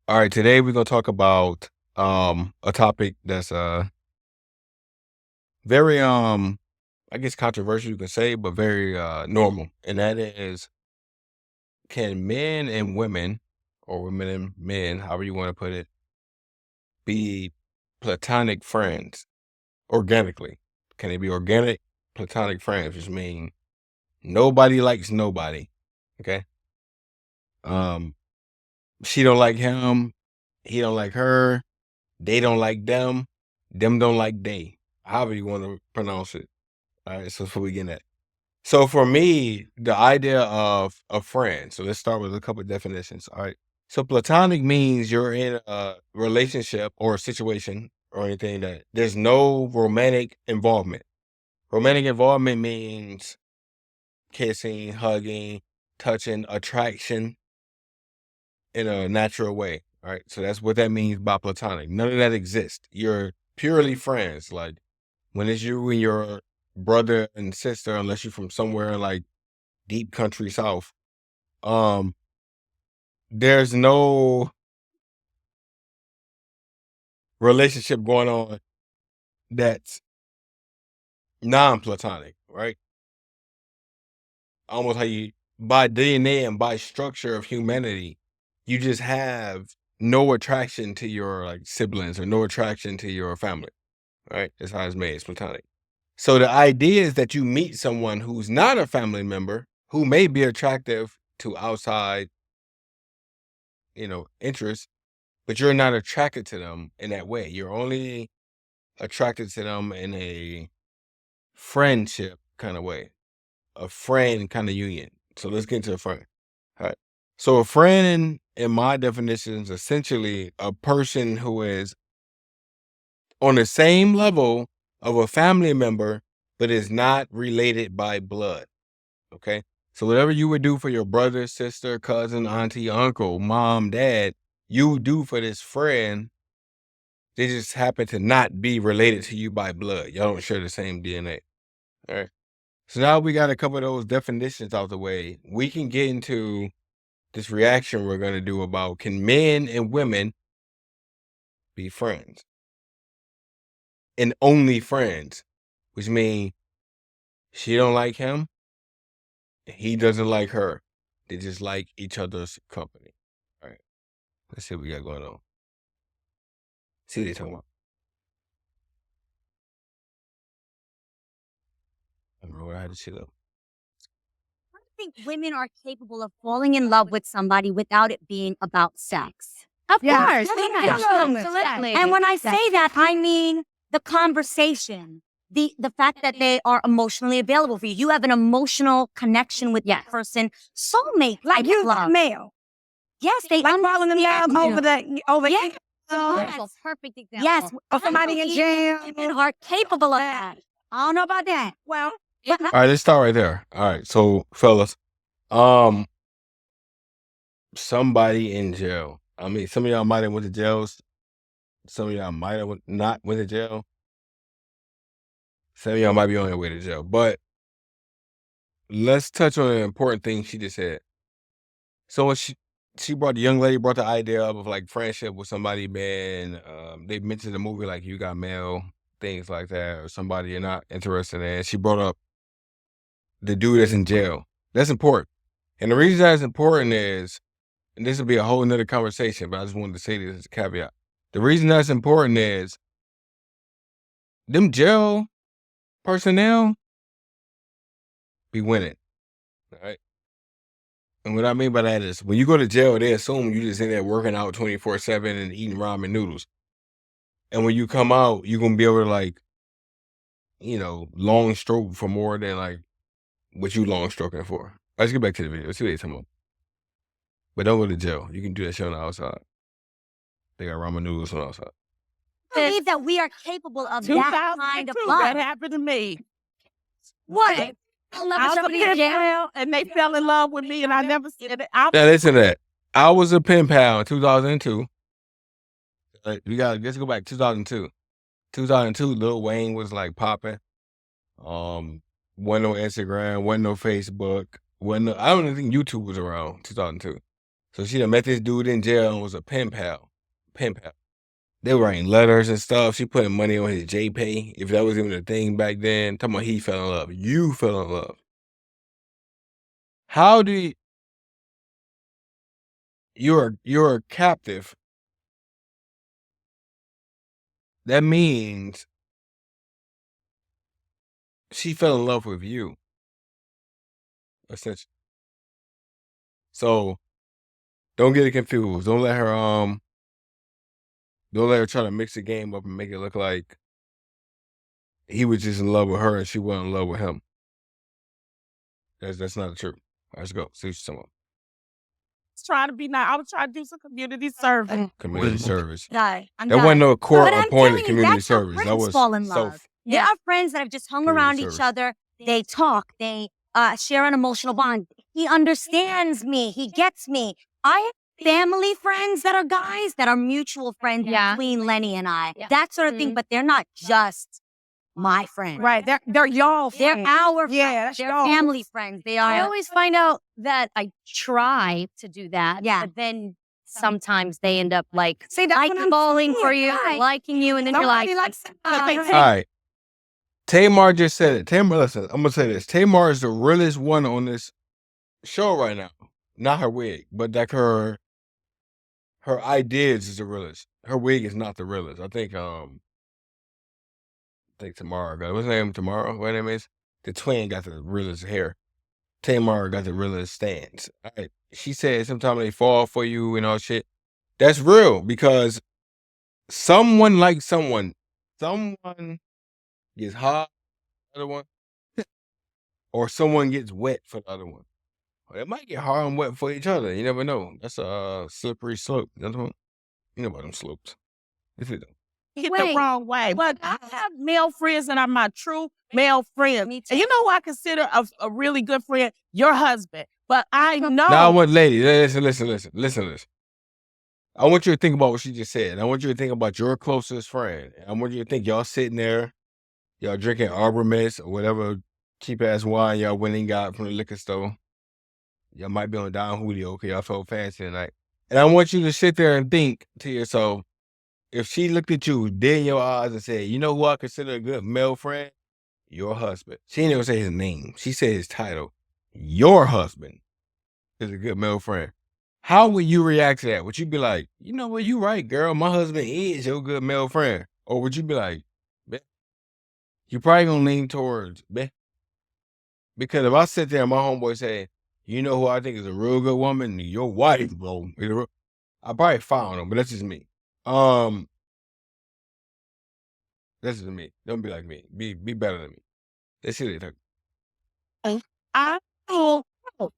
All right, today we're gonna talk about a topic that's very I guess controversial you can say, but very normal. And that is, can men and women, or women and men, however you want to put it, be platonic friends organically? Can they be organic platonic friends, which mean nobody likes nobody? Okay. Um she don't like him, he don't like her, they don't like them don't like they. However you want to pronounce it. All right, so that's what we getting at. So for me, the idea of a friend. So let's start with a couple of definitions. All right. So platonic means you're in a relationship or a situation or anything that there's no romantic involvement. Romantic involvement means kissing, hugging, touching, attraction in a natural way. All right. So that's what that means by platonic. None of that exists. You're purely friends. Like when it's you and your brother and sister, unless you're from somewhere like deep country south, um, there's no relationship going on that's non-platonic, right? Almost how you by DNA and by structure of humanity, you just have no attraction to your like siblings or no attraction to your family, right? That's how it's made. It's platonic. So the idea is that you meet someone who's not a family member who may be attractive to outside, interests, but you're not attracted to them in that way. You're only attracted to them in a friendship kind of way, a friend kind of union. So let's get into a friend. All right. So a friend, in my definition, is essentially a person who is on the same level of a family member, but is not related by blood. Okay. So whatever you would do for your brother, sister, cousin, auntie, uncle, mom, dad, you do for this friend. They just happen to not be related to you by blood. Y'all don't share the same DNA. All right. So now we got a couple of those definitions out the way. We can get into this reaction we're going to do about, can men and women be friends? And only friends, which means she don't like him, he doesn't like her. They just like each other's company. All right. Let's see what we got going on. See what they talking about. I remember what I had to shit up. I think women are capable of falling in love with somebody without it being about sex. Of Yes, course. yes, Absolutely. And when I say that, I mean the conversation, the fact that they are emotionally available for you. You have an emotional connection with that person, soulmate. Like you love. male. Yes, they Like falling in love understand. over Yes. That's Yes. perfect example. Yes, Or somebody in jail. women are capable of that. I don't know about that. Well, All right, let's start right there. All right, so fellas, um, somebody in jail. I mean, some of y'all might have went to jails. Some of y'all might have not went to jail. Some of y'all might be on their way to jail. But let's touch on an important thing she just said. So when she brought the young lady brought the idea up of like friendship with somebody, man. They mentioned the movie like You Got Mail, things like that, or somebody you're not interested in. She brought up the dude that's in jail. That's important. And the reason that's important is, and this will be a whole nother conversation, but I just wanted to say this as a caveat. The reason that's important is them jail personnel be winning. All right. And what I mean by that is when you go to jail, they assume you just in there working out 24/7 and eating ramen noodles. And when you come out, you're gonna be able to like, long stroke for more than like what you long stroking for. Let's get back to the video. Let's see what they talking about. But don't go to jail. You can do that shit on the outside. They got ramen noodles on the outside. I believe that we are capable of that kind of 2002, love. that happened to me. What? I was a pen pal, and they fell in love with me, and I never said it. Now listen to that. I was a pen pal in 2002. Let's go back 2002. 2002, Lil Wayne was like popping. Wasn't no Instagram, wasn't no Facebook, I don't even think YouTube was around 2002. So she done met this dude in jail and was a pen pal. Pen pal. They were writing letters and stuff. She putting money on his JPay, if that was even a thing back then. Talking about he fell in love. You fell in love. How do you, you're a captive. That means she fell in love with you, essentially. So don't get it confused. Don't let her try to mix the game up and make it look like he was just in love with her and she wasn't in love with him. That's not the truth. Let's go. See what you're talking about. Trying to be nice. I was trying to do some community service. Community service. Die. I'm That done. wasn't no But court I'm appointed telling you, community that's how service. That friends was fall in love. There are friends that have just hung Community around each service. other. They talk. They share an emotional bond. He understands me. He gets me. I have family friends that are guys that are mutual friends between Lenny and I. That sort of thing. But they're not just my friends. Right. They're y'all They're friends. our Yeah, friends. that's They're y'all. family friends. They are. I always find out that I try to do that. Yeah. But then sometimes they end up like See, that's what I'm falling saying. for you, Right. liking you, and then you're like, Nobody likes All right. Tamar just said it. Tamar, listen, I'm gonna say this. Tamar is the realest one on this show right now. Not her wig, but like her ideas is the realest. Her wig is not the realest. I think Tamara got, what's her name? Tamara? What her name is? The twin got the realest hair. Tamar got the realest stance. All right. She said sometimes they fall for you and all shit. That's real because someone like someone gets hot for the other one, or someone gets wet for the other one. Or they might get hard and wet for each other. You never know. That's a slippery slope. You know about them slopes. If you don't. hit the wrong way. But I have male friends that are my true male friends. Me too. And you know who I consider a really good friend? Your husband. But I know. Now I want lady, listen. I want you to think about what she just said. I want you to think about your closest friend. I want you to think y'all sitting there, y'all drinking Arbor Mist or whatever cheap ass wine y'all went and got from the liquor store. Y'all might be on Don Julio because y'all felt fancy tonight. And I want you to sit there and think to yourself, if she looked at you dead in your eyes and said, you know who I consider a good male friend? Your husband. She didn't even say his name. She said his title. Your husband is a good male friend. How would you react to that? Would you be like, you know what, you right, girl. My husband is your good male friend. Or would you be like, "Beh." You probably gonna lean towards, "Beh." Because if I sit there and my homeboy say, you know who I think is a real good woman? Your wife, bro. I probably found him, but that's just me. That's just me. Don't be like me. Be better than me. That's it. I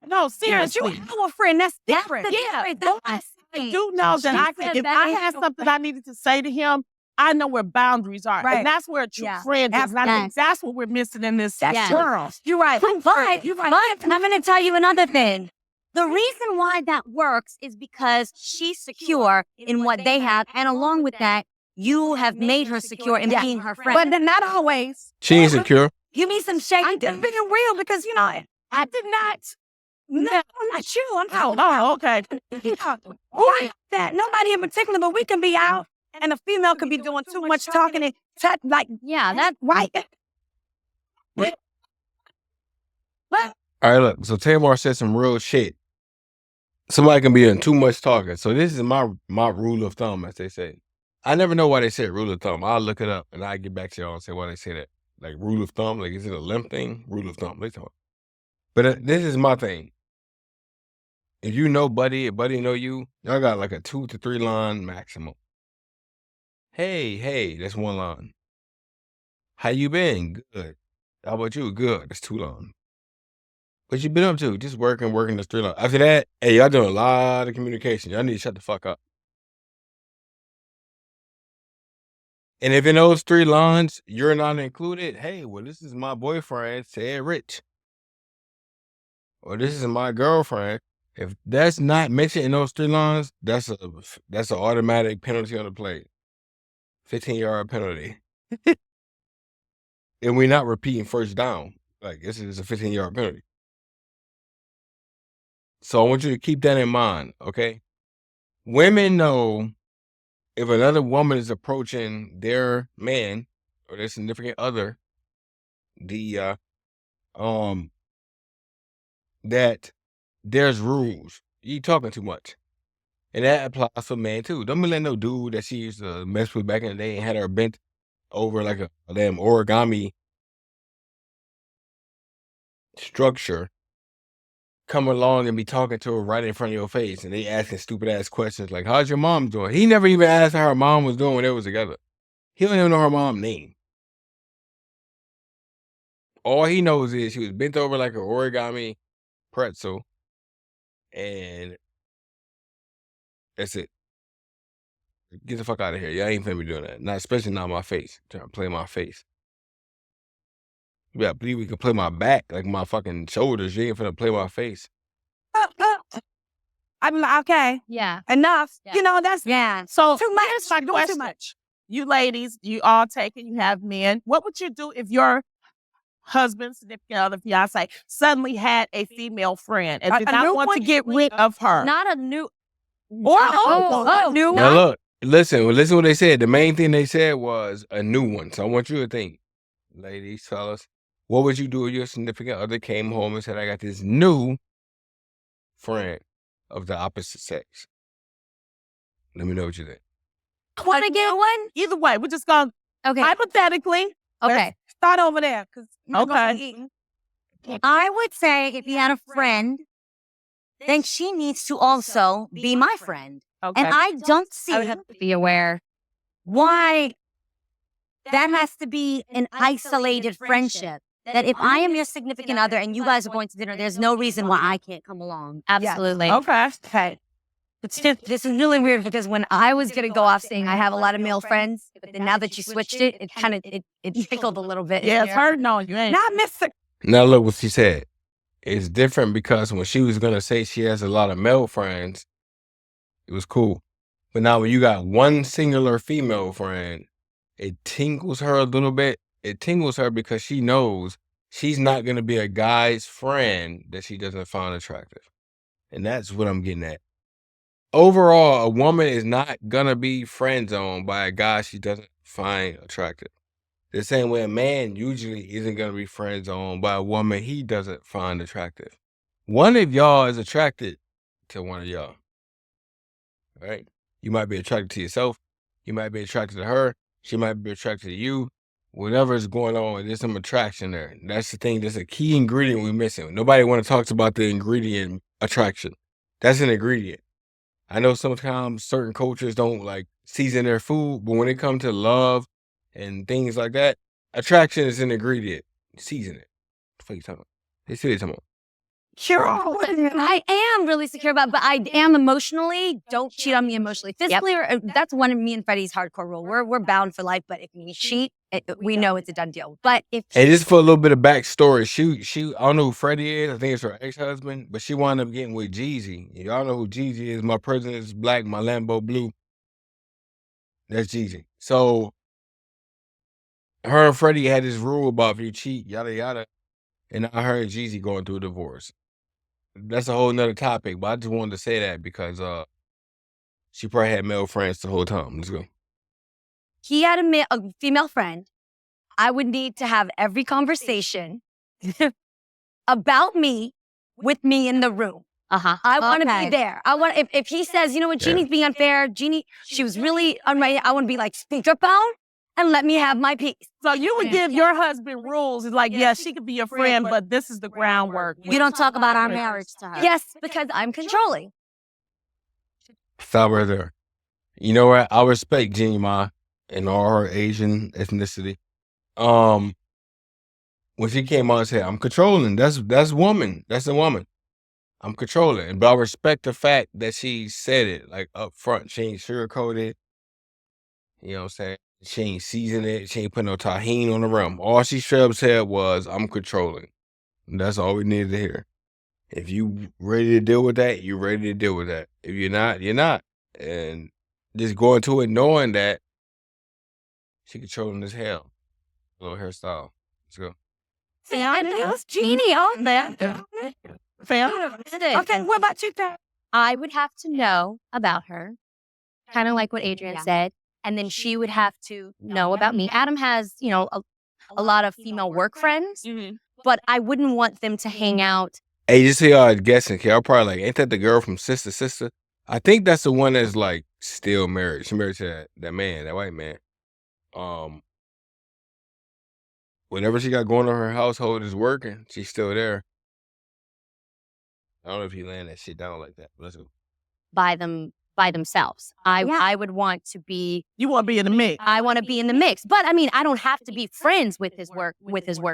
no, seriously. You our friend. That's different. Yeah, That's I do know that if I had something I needed to say to him, I know where boundaries are. Right. And that's where a true Yeah. friend is. And I think Yes. that's what we're missing in this Yes. world. You're right. But I'm going to tell you another thing. The reason why that works is because she's secure in what they have. And along with that, you have made her secure in being her friend. But then not always. She ain't secure. Give me some shade. I'm just being real because, you know, I did not. No, I'm not you. Oh, okay. That nobody in particular, but we can be out and a female could be doing too much talking and like, yeah, that right. All right, look. So Tamar said some real shit. Somebody can be doing too much talking. So this is my rule of thumb, as they say. I never know why they say rule of thumb. I'll look it up and I'll get back to y'all and say why they say that. Like rule of thumb, like is it a limp thing? Rule of thumb. Let's talk. But this is my thing. If you know Buddy, if Buddy know you, y'all got like a 2 to 3 line maximum. Hey, that's 1 line. How you been? Good. How about you? Good. That's 2 lines. What you been up to? Just working, that's 3 lines. After that, hey, y'all doing a lot of communication. Y'all need to shut the fuck up. And if in those 3 lines you're not included, hey, well, this is my boyfriend, Ced-Rich. Or this is my girlfriend. If that's not mentioned in those 3 lines, that's an automatic penalty on the play. 15-yard penalty. And we're not repeating first down. Like this is a 15-yard penalty. So I want you to keep that in mind, okay? Women know if another woman is approaching their man or their significant other, the that there's rules. You talking too much. And that applies for men too. Don't be letting no dude that she used to mess with back in the day and had her bent over like a damn origami structure come along and be talking to her right in front of your face, and they asking stupid ass questions like, "How's your mom doing?" He never even asked how her mom was doing when they was together. He don't even know her mom's name. All he knows is she was bent over like an origami pretzel, and that's it. Get the fuck out of here. Y'all ain't finna be doing that. Not especially not my face. Trying to play my face. Yeah, believe we can play my back, like my fucking shoulders. You ain't finna play my face. I'm like, okay, Yeah. enough. Yeah. You know, that's So too much. It's like Doing too too much. much. You ladies, you all take it. You have men. What would you do if your husband, significant other, fiance suddenly had a female friend and did not want to get rid of her? Not a new. Or new Now one. look, listen what they said. The main thing they said was a new one. So I want you to think, ladies, fellas, what would you do if your significant other came home and said, "I got this new friend of the opposite sex"? Let me know what you think. want to get one? Either way, we're just going to Okay. hypothetically. Okay. Start over there. Okay. I would say if you had a friend, then she needs to also be my friend. Okay. And I don't I would see have to be aware. why that has to be an isolated friendship. That if I am your significant other and you guys are going to dinner, there's no reason why I can't come along. Absolutely. Okay. Okay. It's just, this is really weird because when I was going to go off saying I have a lot of male friends, but then now that you switched it, it kind of, it tickled a little bit. Yeah, it's hurting on you. Not Mr. Now look what she said. It's different because when she was gonna say she has a lot of male friends, it was cool. But now when you got one singular female friend, it tingles her a little bit. It tingles her because she knows she's not gonna be a guy's friend that she doesn't find attractive. And that's what I'm getting at. Overall, a woman is not gonna be friend zoned by a guy she doesn't find attractive. The same way a man usually isn't gonna be friend zoned by a woman he doesn't find attractive. One of y'all is attracted to one of y'all, right? You might be attracted to yourself. You might be attracted to her. She might be attracted to you. Whatever is going on, there's some attraction there. That's the thing. That's a key ingredient we're missing. Nobody want to talk about the ingredient attraction. That's an ingredient. I know sometimes certain cultures don't like season their food, but when it comes to love and things like that, attraction is an ingredient. Season it. What the fuck you talking about? They say they talking about. I am really secure about, but I am emotionally. Don't cheat on me emotionally. Physically, that's one of me and Freddie's hardcore rule. We're bound for life, but if we cheat, we know it's a done deal. But if Hey, just for a little bit of backstory, she I don't know who Freddie is. I think it's her ex-husband, but she wound up getting with Jeezy. Y'all know who Jeezy is. My president is black, my Lambo blue. That's Jeezy. So her and Freddie had this rule about if you cheat, yada yada. And I heard Jeezy going through a divorce. That's a whole nother topic, but I just wanted to say that because she probably had male friends the whole time. Let's go. he had a female friend, I would need to have every conversation about me with me in the room. I want to be there. I want if he says, you know what, Jeannie's being unfair. Jeannie, she was really unright. I want to be like, speak up phone and let me have my piece. So you would give your husband rules. It's like, yes, she could be your friend, but this is the groundwork. You don't talk about our marriage to her. Yes, because I'm controlling. Stop right there. You know what? I respect Jeannie Ma and all her Asian ethnicity. When she came out and said, "I'm controlling," that's woman. That's a woman. I'm controlling, but I respect the fact that she said it like up front. She ain't sugarcoated. You know what I'm saying? She ain't seasoned it. She ain't put no tahini on the rim. All she straight up said was, "I'm controlling." And that's all we needed to hear. If you ready to deal with that, you ready to deal with that. If you're not, you're not. And just go into it knowing that she controlling as hell. Little hairstyle. Let's go. See, I know it's Jeannie on there. Fair. Understood. Okay, what about you, Pat? I would have to know about her, kind of like what Adrian said, and then she would have to know about me. Adam has, a lot of female work friends, but I wouldn't want them to hang out. Hey, you see y'all guessing, y'all probably like, ain't that the girl from Sister Sister? I think that's the one that's like still married. She married to that man, that white man. Whatever she got going on her household is working. She's still there. I don't know if he laying that shit down like that. But let's go. By themselves. I would want to be. You want to be in the mix. I want to be in the mix, but I mean, I don't have to be friends with his work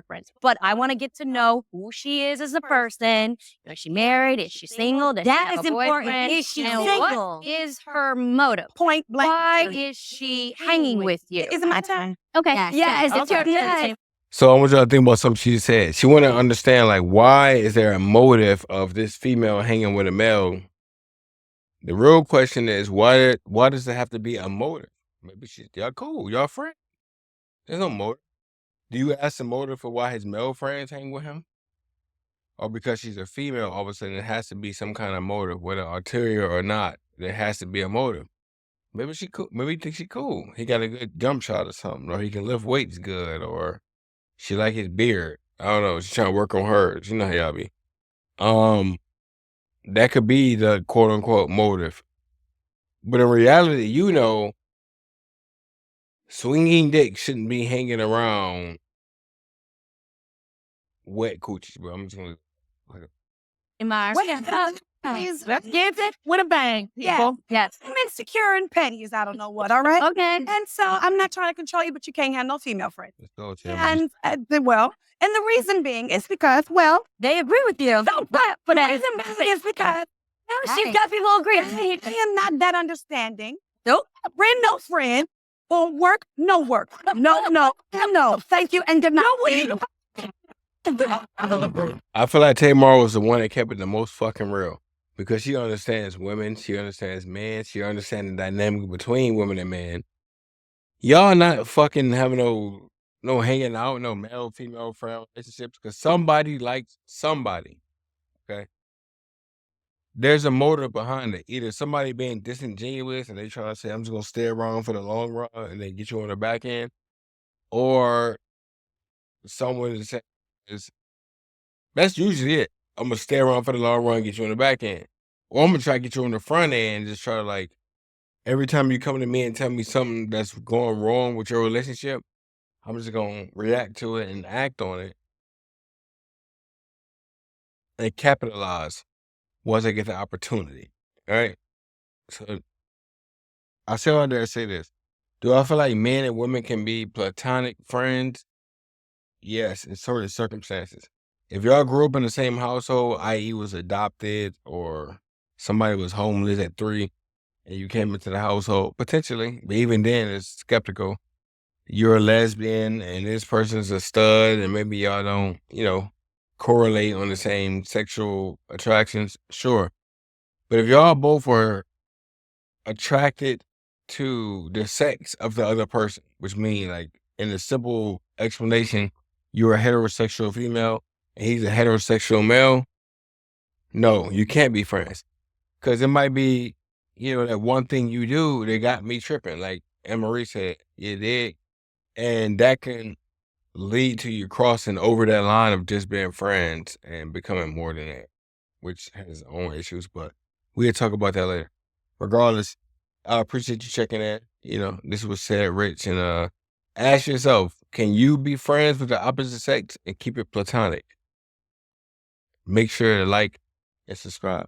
friends. But I want to get to know who she is as a person. Is she married? Is she single? Does she That have is a important. boyfriend? Is she And single? what is her motive? Point blank. Why is she hanging with you? Is it my turn? Okay. Yes, it's your turn. So I want y'all to think about something she said. She want to understand, like, why is there a motive of this female hanging with a male? The real question is, why does there have to be a motive? Maybe y'all cool, y'all friends. There's no motive. Do you ask the motive for why his male friends hang with him? Or because she's a female, all of a sudden it has to be some kind of motive, whether ulterior or not. There has to be a motive. Maybe she cool. Maybe he thinks she cool. He got a good jump shot or something, or he can lift weights good, or she like his beard. I don't know. She's trying to work on hers. You know how y'all be. That could be the quote unquote motive. But in reality, swinging dick shouldn't be hanging around wet coochies, bro. I'm just gonna. Please, let's get it with a bang, people. Yes. I'm insecure and petty as I don't know what, all right? Okay. And so I'm not trying to control you, but you can't have no female friends. Let's go, Tim. And the reason being is because, They agree with you. no, but the reason being is because She's got people agree. I am not that understanding. Nope. Friend, no friend. On work, no work. No. Thank you, and good night. I feel like Tamar was the one that kept it the most fucking real because she understands women, she understands men, she understands the dynamic between women and men. Y'all not fucking having no hanging out, no male female friend relationships because somebody likes somebody. Okay, there's a motive behind it. Either somebody being disingenuous and they try to say, "I'm just gonna stay around for the long run," and they get you on the back end, or someone is saying, that's usually it. I'm gonna stay around for the long run, get you on the back end. Or I'm gonna try to get you on the front end, just try to like every time you come to me and tell me something that's going wrong with your relationship, I'm just gonna react to it and act on it and capitalize once I get the opportunity. All right. So I say all there to say this. Do I feel like men and women can be platonic friends? Yes, in certain circumstances. If y'all grew up in the same household, i.e. was adopted or somebody was homeless at 3 and you came into the household, potentially, but even then it's skeptical. You're a lesbian and this person's a stud and maybe y'all don't, correlate on the same sexual attractions, sure. But if y'all both are attracted to the sex of the other person, which means like in a simple explanation, you're a heterosexual female and he's a heterosexual male, no, you can't be friends. Because it might be, that one thing you do that got me tripping, like Anne-Marie said, you did. And that can lead to you crossing over that line of just being friends and becoming more than that, which has its own issues, but we'll talk about that later. Regardless, I appreciate you checking in. This was Ced-Rich, and ask yourself, can you be friends with the opposite sex and keep it platonic? Make sure to like and subscribe.